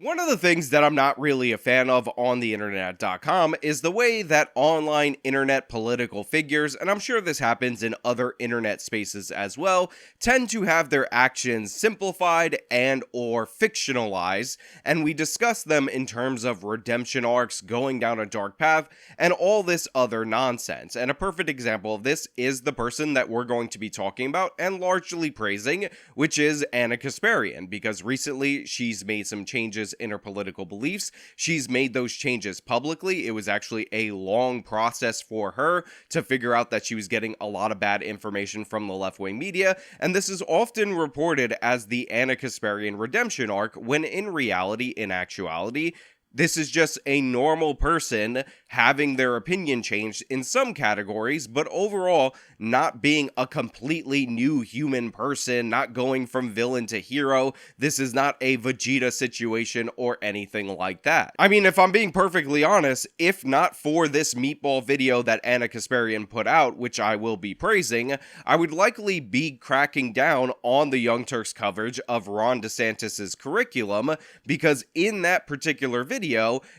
One of the things that I'm not really a fan of on the internet.com is the way that online internet political figures, and I'm sure this happens in other internet spaces as well, tend to have their actions simplified and or fictionalized, and we discuss them in terms of redemption arcs, going down a dark path, and all this other nonsense. And a perfect example of this is the person that we're going to be talking about and largely praising, which is Ana Kasparian, because recently she's made some changes in her political beliefs. She's made those changes publicly. It was actually a long process for her to figure out that she was getting a lot of bad information from the left-wing media, and this is often reported as the Ana Kasparian redemption arc, when in reality, in actuality, this is just a normal person having their opinion changed in some categories, but overall not being a completely new human person, not going from villain to hero. This is not a Vegeta situation or anything like that. I mean, if I'm being perfectly honest, if not for this Meatball video that Ana Kasparian put out, which I will be praising, I would likely be cracking down on the Young Turks coverage of Ron DeSantis' curriculum, because in that particular video,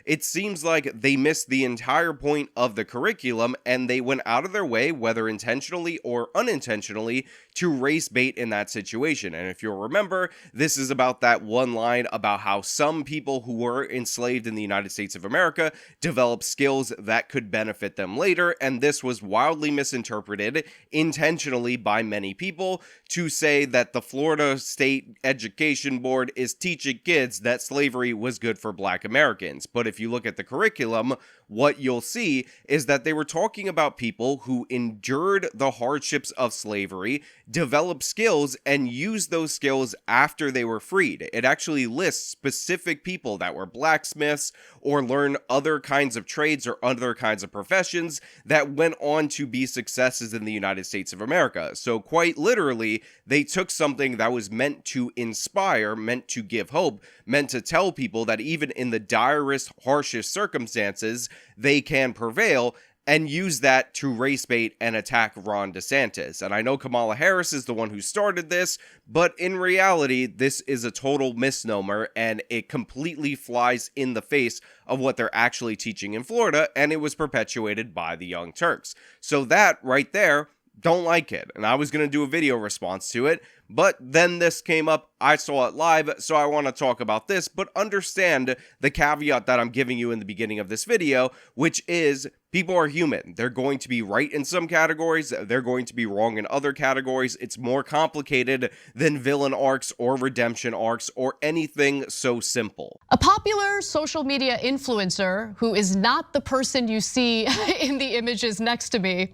it seems like they missed the entire point of the curriculum, and they went out of their way, whether intentionally or unintentionally, to race bait in that situation. And if you'll remember, this is about that one line about how some people who were enslaved in the United States of America developed skills that could benefit them later, and this was wildly misinterpreted intentionally by many people to say that the Florida State Education Board is teaching kids that slavery was good for Black Americans. But if you look at the curriculum, what you'll see is that they were talking about people who endured the hardships of slavery, developed skills, and used those skills after they were freed. It actually lists specific people that were blacksmiths or learned other kinds of trades or other kinds of professions that went on to be successes in the United States of America. So quite literally, they took something that was meant to inspire, meant to give hope, meant to tell people that even in the direst, harshest circumstances, they can prevail, and use that to race bait and attack Ron DeSantis. And I know Kamala Harris is the one who started this, but in reality, this is a total misnomer, and it completely flies in the face of what they're actually teaching in Florida, and it was perpetuated by the Young Turks. So that right there, don't like it. And I was going to do a video response to it, but then this came up, I saw it live, so I want to talk about this, but understand the caveat that I'm giving you in the beginning of this video, which is people are human. They're going to be right in some categories, they're going to be wrong in other categories. It's more complicated than villain arcs or redemption arcs or anything so simple. A popular social media influencer who is not the person you see in the images next to me,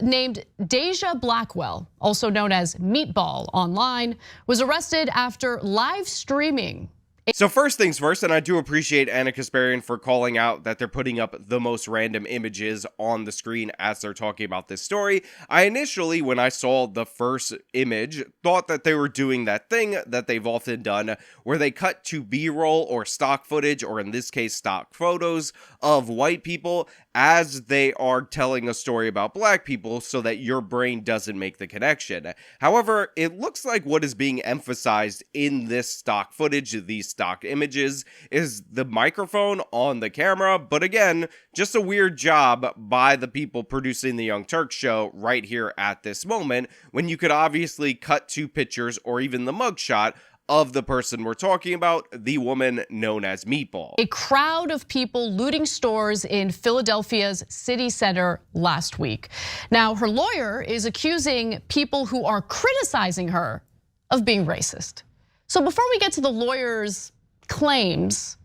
named Deja Blackwell, also known as Meatball online, was arrested after live streaming. So first things first, and I do appreciate Ana Kasparian for calling out that they're putting up the most random images on the screen as they're talking about this story. I initially, when I saw the first image, thought that they were doing that thing that they've often done where they cut to B-roll or stock footage, or in this case stock photos, of white people as they are telling a story about Black people so that your brain doesn't make the connection. However, it looks like what is being emphasized in this stock footage, these stock images, is the microphone on the camera, but again, just a weird job by the people producing the Young Turks show right here at this moment, when you could obviously cut to pictures or even the mugshot of the person we're talking about, the woman known as Meatball. A crowd of people looting stores in Philadelphia's city center last week. Now, her lawyer is accusing people who are criticizing her of being racist. So before we get to the lawyer's claims,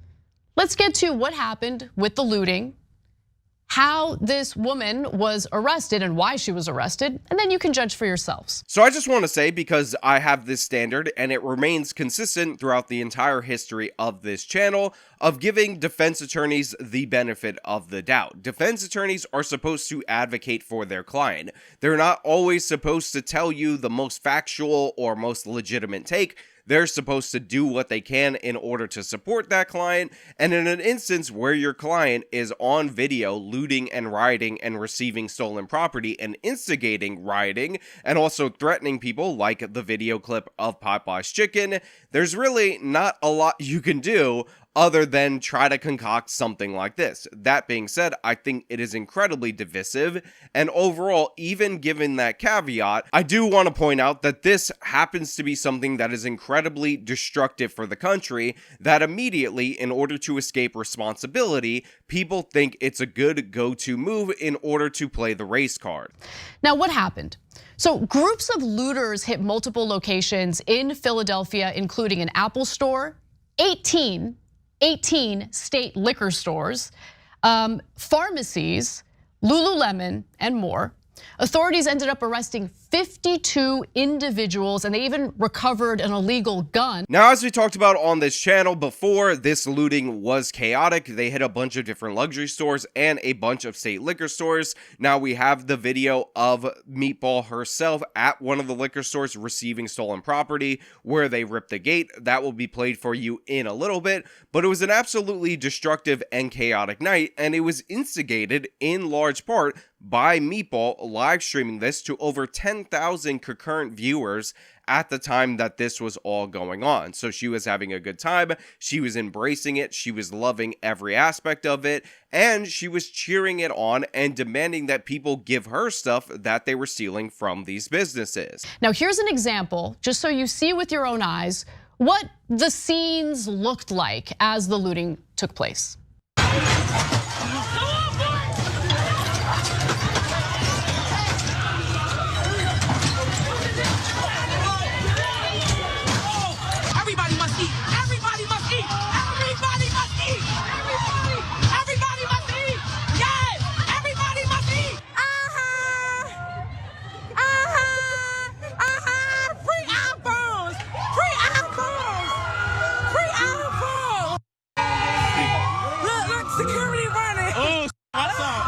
let's get to what happened with the looting, how this woman was arrested and why she was arrested, and then you can judge for yourselves. So I just want to say, because I have this standard and it remains consistent throughout the entire history of this channel, of giving defense attorneys the benefit of the doubt. Defense attorneys are supposed to advocate for their client. They're not always supposed to tell you the most factual or most legitimate take. They're supposed to do what they can in order to support that client. And in an instance where your client is on video looting and rioting and receiving stolen property and instigating rioting and also threatening people, like the video clip of Popeye's Chicken, there's really not a lot you can do other than try to concoct something like this. That being said, I think it is incredibly divisive, and overall, even given that caveat, I do want to point out that this happens to be something that is incredibly destructive for the country, that immediately, in order to escape responsibility, people think it's a good go-to move in order to play the race card. Now, what happened? So groups of looters hit multiple locations in Philadelphia, including an Apple store, 18 state liquor stores, pharmacies, Lululemon, and more. Authorities ended up arresting 52 individuals, and they even recovered an illegal gun. Now, as we talked about on this channel before, this looting was chaotic. They hit a bunch of different luxury stores and a bunch of state liquor stores. Now we have the video of Meatball herself at one of the liquor stores receiving stolen property where they ripped the gate. That will be played for you in a little bit, but it was an absolutely destructive and chaotic night, and it was instigated in large part by Meatball live streaming this to over 10,000 concurrent viewers at the time that this was all going on. So she was having a good time, she was embracing it, she was loving every aspect of it, and she was cheering it on and demanding that people give her stuff that they were stealing from these businesses. Now here's an example, just so you see with your own eyes, what the scenes looked like as the looting took place. Security running. Oh, I saw.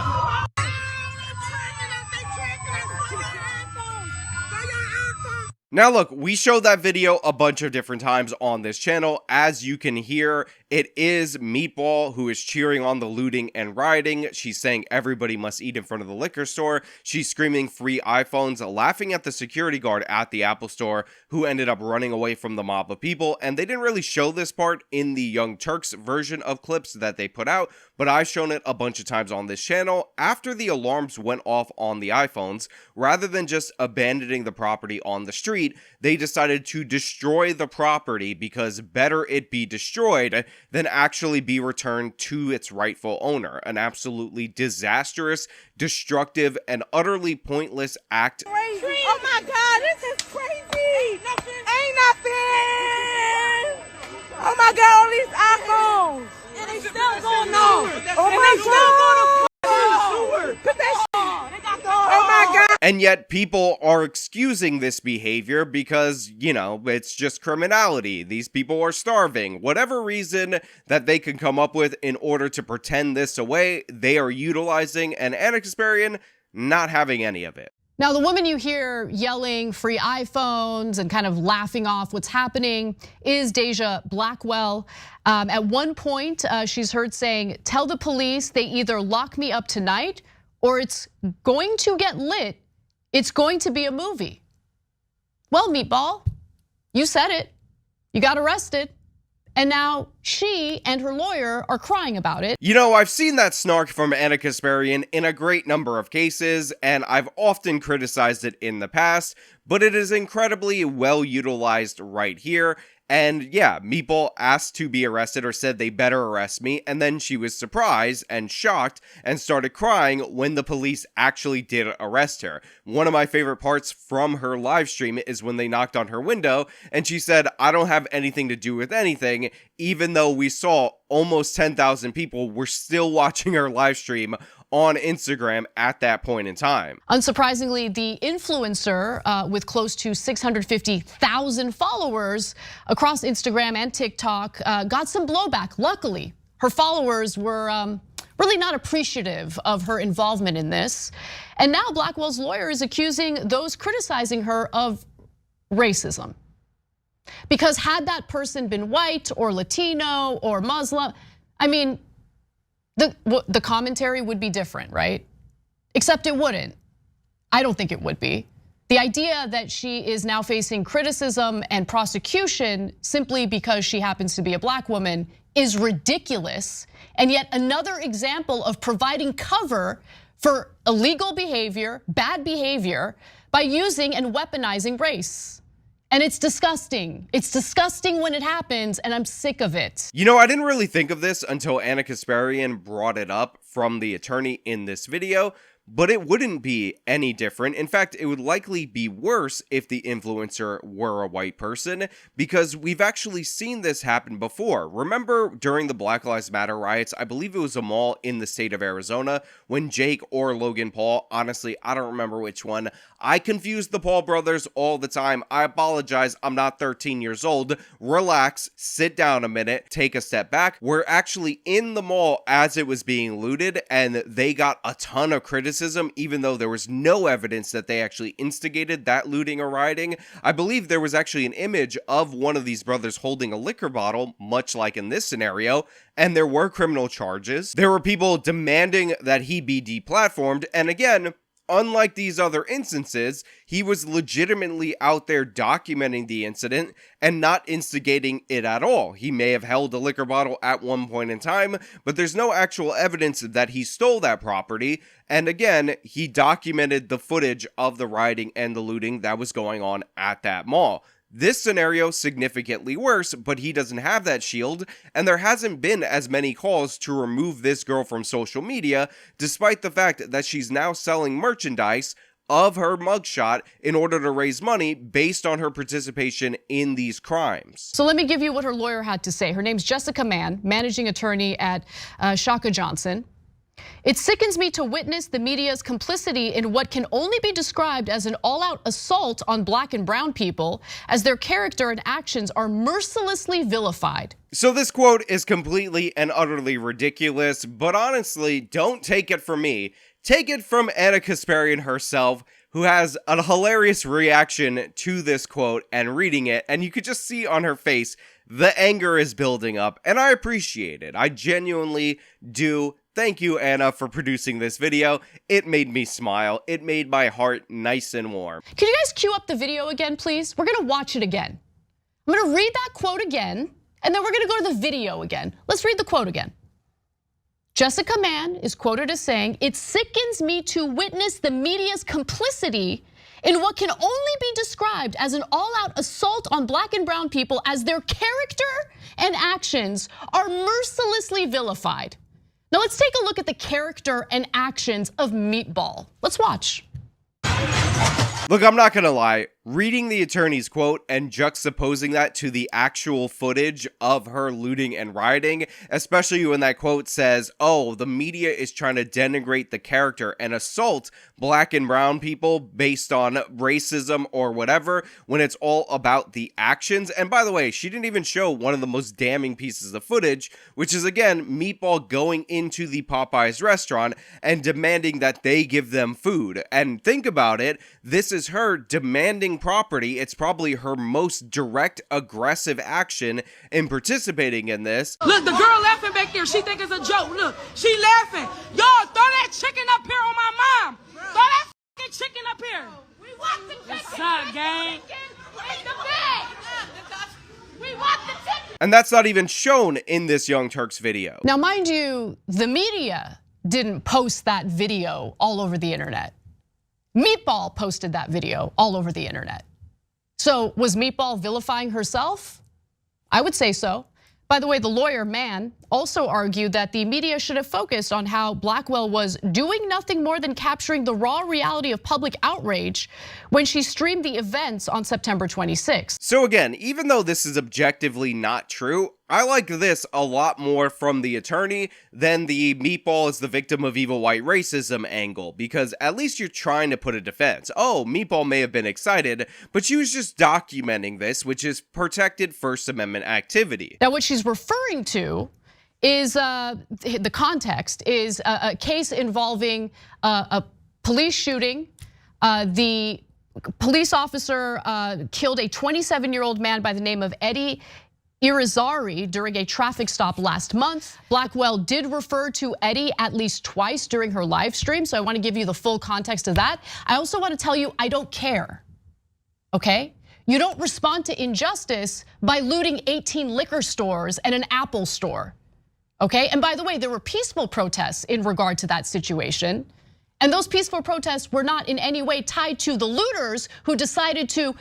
Now look, we showed that video a bunch of different times on this channel. As you can hear, it is Meatball who is cheering on the looting and rioting. She's saying everybody must eat in front of the liquor store. She's screaming free iPhones, laughing at the security guard at the Apple store who ended up running away from the mob of people. And they didn't really show this part in the Young Turks version of clips that they put out, but I've shown it a bunch of times on this channel. After the alarms went off on the iPhones, rather than just abandoning the property on the street, they decided to destroy the property because better it be destroyed than actually be returned to its rightful owner. An absolutely disastrous, destructive, and utterly pointless act. Crazy. Oh my God, this is crazy. Ain't nothing. Oh my God, all these iPhones. And they still going on. Oh my God. Put that shit. Oh my God. And yet people are excusing this behavior because, you know, it's just criminality. These people are starving. Whatever reason that they can come up with in order to pretend this away, they are utilizing, and Ana Kasparian not having any of it. Now, the woman you hear yelling free iPhones and kind of laughing off what's happening is Deja Blackwell. At one point, she's heard saying, "Tell the police they either lock me up tonight or it's going to get lit. It's going to be a movie." Well, Meatball, you said it. You got arrested. And now she and her lawyer are crying about it. You know, I've seen that snark from Ana Kasparian in a great number of cases, and I've often criticized it in the past, but it is incredibly well utilized right here. And yeah, Meatball asked to be arrested or said they better arrest me, and then she was surprised and shocked and started crying when the police actually did arrest her. One of my favorite parts from her live stream is when they knocked on her window and she said, "I don't have anything to do with anything," even though we saw almost 10,000 people were still watching her live stream on Instagram at that point in time. Unsurprisingly, the influencer with close to 650,000 followers across Instagram and TikTok got some blowback. Luckily, her followers were really not appreciative of her involvement in this. And now Blackwell's lawyer is accusing those criticizing her of racism. Because had that person been white or Latino or Muslim, I mean, the commentary would be different, right? Except it wouldn't. I don't think it would be. The idea that she is now facing criticism and prosecution simply because she happens to be a black woman is ridiculous, and yet another example of providing cover for illegal behavior, bad behavior, by using and weaponizing race. And it's disgusting. It's disgusting when it happens, and I'm sick of it. You know, I didn't really think of this until Ana Kasparian brought it up from the attorney in this video, but it wouldn't be any different. In fact, it would likely be worse if the influencer were a white person, because we've actually seen this happen before. Remember during the Black Lives Matter riots, I believe it was a mall in the state of Arizona, when Jake or Logan Paul, honestly, I don't remember which one. I confuse the Paul brothers all the time. I apologize, I'm not 13 years old. Relax, sit down a minute, take a step back. We're actually in the mall as it was being looted, and they got a ton of criticism, even though there was no evidence that they actually instigated that looting or rioting. I believe there was actually an image of one of these brothers holding a liquor bottle, much like in this scenario, and there were criminal charges. There were people demanding that he be deplatformed, and again, unlike these other instances, he was legitimately out there documenting the incident and not instigating it at all. He may have held a liquor bottle at one point in time, but there's no actual evidence that he stole that property. And again, he documented the footage of the rioting and the looting that was going on at that mall. This scenario significantly worse, but he doesn't have that shield, and there hasn't been as many calls to remove this girl from social media, despite the fact that she's now selling merchandise of her mugshot in order to raise money based on her participation in these crimes. So let me give you what her lawyer had to say. Her name's Jessica Mann, managing attorney at Shaka Johnson. It sickens me to witness the media's complicity in what can only be described as an all-out assault on black and brown people, as their character and actions are mercilessly vilified. So this quote is completely and utterly ridiculous, but honestly, don't take it from me. Take it from Ana Kasparian herself, who has a hilarious reaction to this quote and reading it, and you could just see on her face the anger is building up, and I appreciate it. I genuinely do. Thank you, Ana, for producing this video. It made me smile. It made my heart nice and warm. Can you guys cue up the video again, please? We're gonna watch it again. I'm gonna read that quote again, and then we're gonna go to the video again. Let's read the quote again. Jessica Mann is quoted as saying, "It sickens me to witness the media's complicity in what can only be described as an all-out assault on black and brown people, as their character and actions are mercilessly vilified." Now let's take a look at the character and actions of Meatball. Let's watch. Look, I'm not gonna lie. Reading the attorney's quote and juxtaposing that to the actual footage of her looting and rioting, especially when that quote says, oh, the media is trying to denigrate the character and assault black and brown people based on racism or whatever, when it's all about the actions. And by the way, she didn't even show one of the most damning pieces of footage, which is again, Meatball going into the Popeyes restaurant and demanding that they give them food. And think about it, this is her demanding property. It's probably her most direct, aggressive action in participating in this. Look, the girl laughing back there. She think it's a joke. Look, she laughing. Y'all, throw that chicken up here on my mom. Throw that fucking chicken up here. We want the chicken. What's up, gang? In the bag. We want the chicken. And that's not even shown in this Young Turks video. Now, mind you, the media didn't post that video all over the internet. Meatball posted that video all over the internet. So was Meatball vilifying herself? I would say so. By the way, the lawyer Mann also argued that the media should have focused on how Blackwell was doing nothing more than capturing the raw reality of public outrage when she streamed the events on September 26th. So again, even though this is objectively not true, I like this a lot more from the attorney than the Meatball is the victim of evil white racism angle, because at least you're trying to put a defense. Oh, Meatball may have been excited, but she was just documenting this, which is protected First Amendment activity. Now, what she's referring to is, the context is a case involving a police shooting. The police officer killed a 27-year-old man by the name of Eddie Irizarry during a traffic stop last month. Blackwell did refer to Eddie at least twice during her live stream, so I want to give you the full context of that. I also want to tell you I don't care, okay? You don't respond to injustice by looting 18 liquor stores and an Apple store, okay? And by the way, there were peaceful protests in regard to that situation. And those peaceful protests were not in any way tied to the looters who decided to,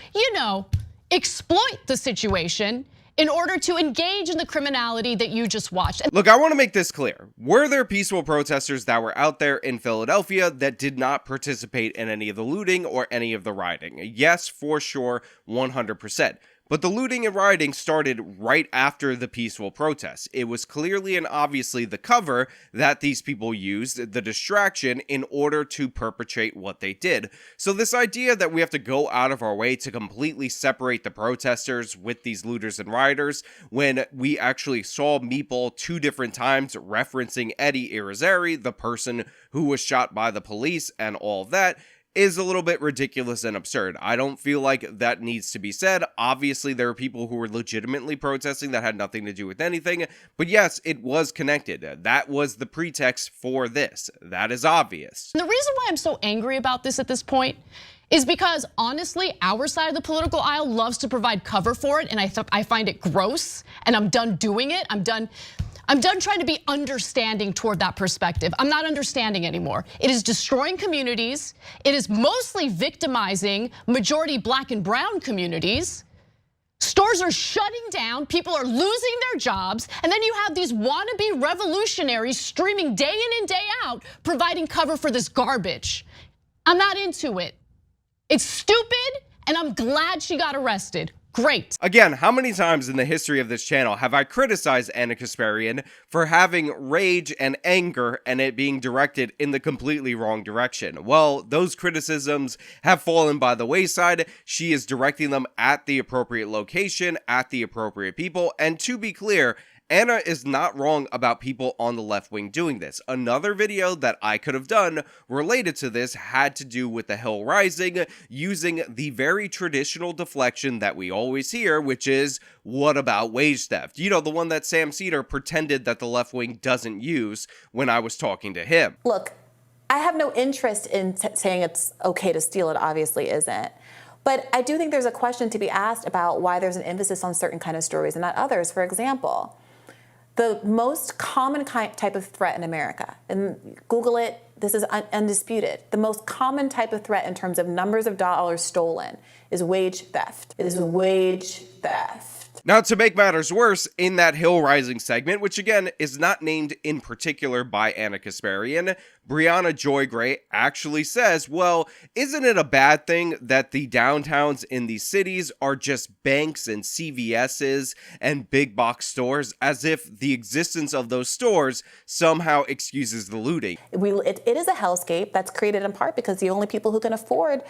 exploit the situation in order to engage in the criminality that you just watched. Look, I want to make this clear. Were there peaceful protesters that were out there in Philadelphia that did not participate in any of the looting or any of the rioting? Yes, for sure, 100%. But the looting and rioting started right after the peaceful protests. It was clearly and obviously the cover that these people used, the distraction, in order to perpetrate what they did. So this idea that we have to go out of our way to completely separate the protesters with these looters and rioters, when we actually saw Meatball 2 different times referencing Eddie Irizarry, the person who was shot by the police and all of that, is a little bit ridiculous and absurd. I don't feel like that needs to be said. Obviously, there are people who were legitimately protesting that had nothing to do with anything, but yes, it was connected. That was the pretext for this. That is obvious. The reason why I'm so angry about this at this point is because honestly, our side of the political aisle loves to provide cover for it, and I find it gross, and I'm done doing it. I'm done trying to be understanding toward that perspective. I'm not understanding anymore. It is destroying communities. It is mostly victimizing majority Black and brown communities. Stores are shutting down, people are losing their jobs, and then you have these wannabe revolutionaries streaming day in and day out, providing cover for this garbage. I'm not into it. It's stupid, and I'm glad she got arrested. Great. Again, how many times in the history of this channel have I criticized Ana Kasparian for having rage and anger and it being directed in the completely wrong direction? Well, those criticisms have fallen by the wayside. She is directing them at the appropriate location, at the appropriate people, and to be clear, Ana is not wrong about people on the left wing doing this. Another video that I could have done related to this had to do with the Hill Rising, using the very traditional deflection that we always hear, which is, what about wage theft? You know, the one that Sam Cedar pretended that the left wing doesn't use when I was talking to him. Look, I have no interest in saying it's okay to steal. It obviously isn't. But I do think there's a question to be asked about why there's an emphasis on certain kind of stories and not others. For example, the most common type of threat in America, and Google it, this is undisputed. The most common type of threat in terms of numbers of dollars stolen is wage theft. It is wage theft. Now, to make matters worse, in that Hill Rising segment, which again is not named in particular by Ana Kasparian, Brianna Joy Gray actually says, well, isn't it a bad thing that the downtowns in these cities are just banks and CVS's and big box stores, as if the existence of those stores somehow excuses the looting? It is a hellscape that's created in part because the only people who can afford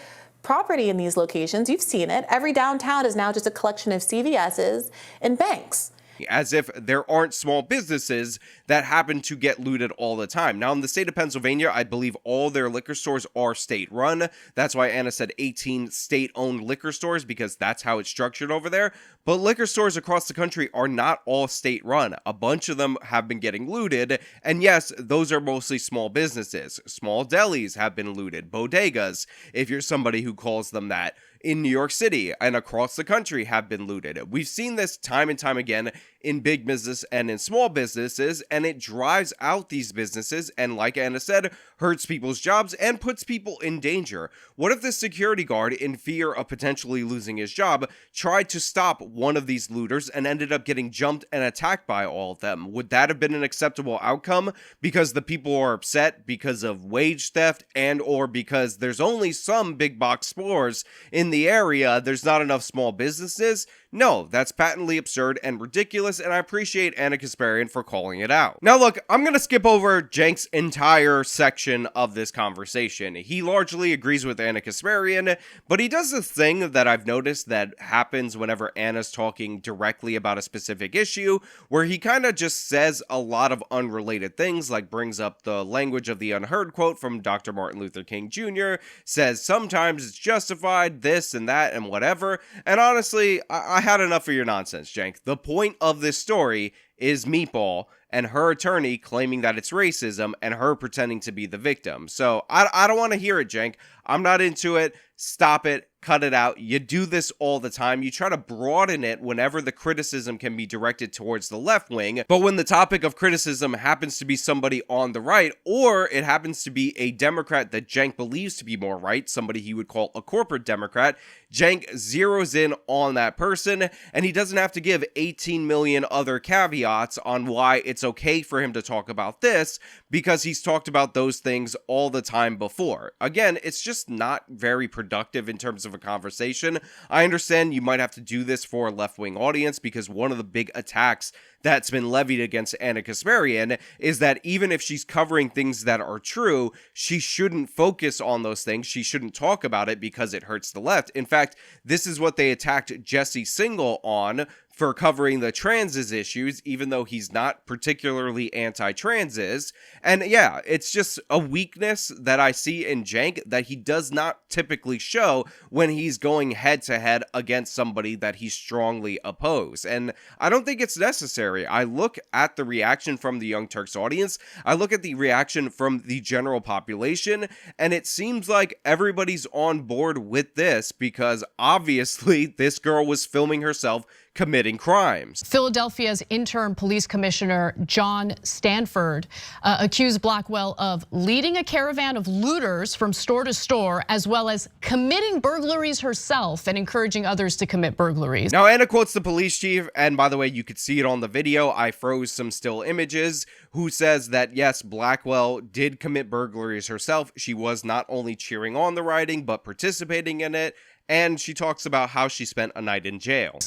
property in these locations, you've seen it, every downtown is now just a collection of CVS's and banks. As if there aren't small businesses that happen to get looted all the time. Now, in the state of Pennsylvania, I believe all their liquor stores are state-run. That's why Ana said 18 state-owned liquor stores, because that's how it's structured over there. But liquor stores across the country are not all state-run. A bunch of them have been getting looted, and yes, those are mostly small businesses. Small delis have been looted, bodegas, if you're somebody who calls them that, in New York City and across the country have been looted. We've seen this time and time again in big business and in small businesses, and it drives out these businesses and, like Ana said, hurts people's jobs and puts people in danger. What if the security guard, in fear of potentially losing his job, tried to stop one of these looters and ended up getting jumped and attacked by all of them? Would that have been an acceptable outcome because the people are upset because of wage theft and or because there's only some big box stores in the area, there's not enough small businesses? No, that's patently absurd and ridiculous, and I appreciate Ana Kasparian for calling it out. Now look, I'm gonna skip over Cenk's entire section of this conversation. He largely agrees with Ana Kasparian, but he does this thing that I've noticed that happens whenever Anna's talking directly about a specific issue, where he kind of just says a lot of unrelated things, like brings up the language of the unheard quote from Dr. Martin Luther King Jr., says sometimes it's justified, this and that and whatever, and honestly, I had enough of your nonsense, Cenk. The point of this story is Meatball and her attorney claiming that it's racism and her pretending to be the victim. So I don't want to hear it, Cenk. I'm not into it. Stop it. Cut it out. You do this all the time. You try to broaden it whenever the criticism can be directed towards the left wing. But when the topic of criticism happens to be somebody on the right, or it happens to be a Democrat that Cenk believes to be more right, somebody he would call a corporate Democrat, Cenk zeroes in on that person, and he doesn't have to give 18 million other caveats on why it's okay for him to talk about this, because he's talked about those things all the time before. Again, it's just not very productive in terms of a conversation. I understand you might have to do this for a left-wing audience, because one of the big attacks that's been levied against Ana Kasparian is that even if she's covering things that are true, she shouldn't focus on those things. She shouldn't talk about it because it hurts the left. In fact, this is what they attacked Jesse Singal on for covering the transes issues, even though he's not particularly anti-transes. And yeah, it's just a weakness that I see in Cenk that he does not typically show when he's going head-to-head against somebody that he strongly opposes. And I don't think it's necessary. I look at the reaction from the Young Turks audience, I look at the reaction from the general population, and it seems like everybody's on board with this because obviously this girl was filming herself committing crimes. Philadelphia's interim police commissioner, John Stanford, accused Blackwell of leading a caravan of looters from store to store, as well as committing burglaries herself and encouraging others to commit burglaries. Now, Anna quotes the police chief, and by the way, you could see it on the video. I froze some still images, who says that yes, Blackwell did commit burglaries herself. She was not only cheering on the rioting, but participating in it. And she talks about how she spent a night in jail.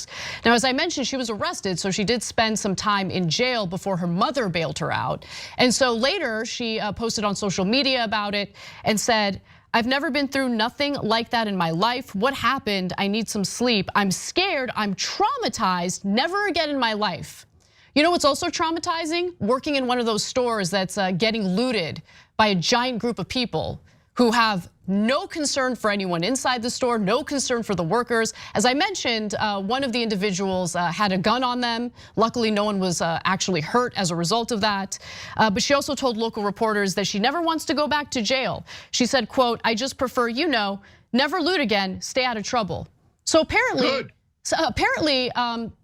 Now, as I mentioned, she was arrested, so she did spend some time in jail before her mother bailed her out. And so later, she posted on social media about it and said, "I've never been through nothing like that in my life. What happened? I need some sleep. I'm scared. I'm traumatized. Never again in my life." You know what's also traumatizing? Working in one of those stores that's getting looted by a giant group of people who have no concern for anyone inside the store, no concern for the workers. As I mentioned, one of the individuals had a gun on them. Luckily, no one was actually hurt as a result of that. But she also told local reporters that she never wants to go back to jail. She said, quote, "I just prefer, never loot again, stay out of trouble." So apparently,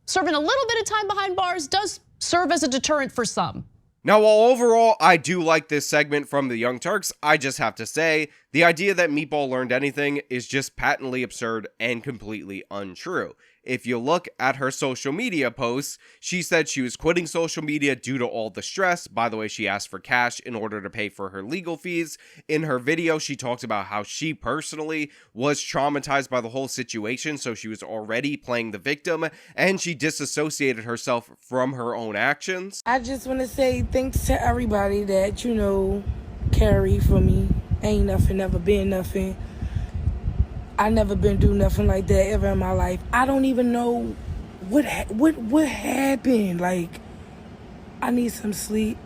serving a little bit of time behind bars does serve as a deterrent for some. Now, while overall I do like this segment from the Young Turks, I just have to say, the idea that Meatball learned anything is just patently absurd and completely untrue. If you look at her social media posts, she said she was quitting social media due to all the stress. By the way, she asked for cash in order to pay for her legal fees. In her video, she talked about how she personally was traumatized by the whole situation, so she was already playing the victim, and she disassociated herself from her own actions. I just want to say thanks to everybody that, carry for me. Ain't nothing, never been nothing. I never been through nothing like that ever in my life. I don't even know what happened. Like, I need some sleep.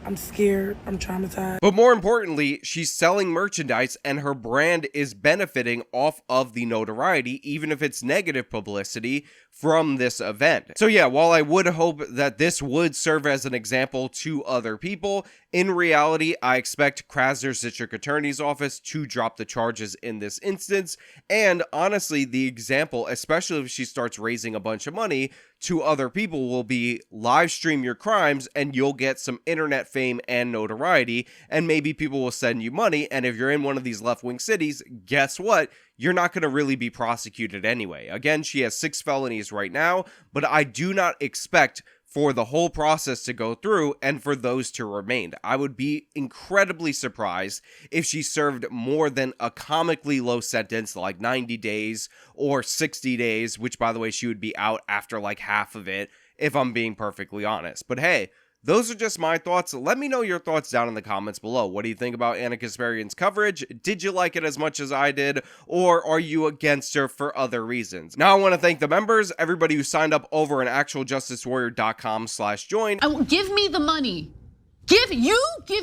I'm scared. I'm traumatized. But more importantly, she's selling merchandise and her brand is benefiting off of the notoriety, even if it's negative publicity from this event. So yeah, while I would hope that this would serve as an example to other people, in reality, I expect Krasner's district attorney's office to drop the charges in this instance. And honestly, the example, especially if she starts raising a bunch of money to other people, will be live stream your crimes and you'll get some internet fame and notoriety, and maybe people will send you money. And if you're in one of these left-wing cities, guess what? You're not going to really be prosecuted anyway. Again, she has 6 felonies right now, but I do not expect for the whole process to go through and for those to remain. I would be incredibly surprised if she served more than a comically low sentence, like 90 days or 60 days, which, by the way, she would be out after like half of it, if I'm being perfectly honest. But hey, those are just my thoughts. Let me know your thoughts down in the comments below. What do you think about Ana Kasparian's coverage? Did you like it as much as I did? Or are you against her for other reasons? Now I want to thank the members, everybody who signed up over at actualjusticewarrior.com/join. Give me the money. Give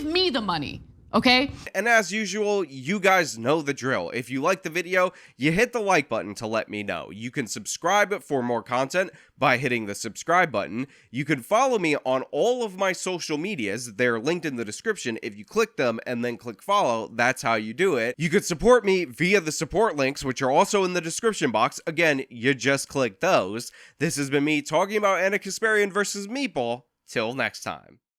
me the money. Okay? And as usual, you guys know the drill. If you like the video, you hit the like button to let me know. You can subscribe for more content by hitting the subscribe button. You can follow me on all of my social medias. They're linked in the description. If you click them and then click follow, that's how you do it. You could support me via the support links, which are also in the description box. Again, you just click those. This has been me talking about Ana Kasparian versus Meatball. Till next time.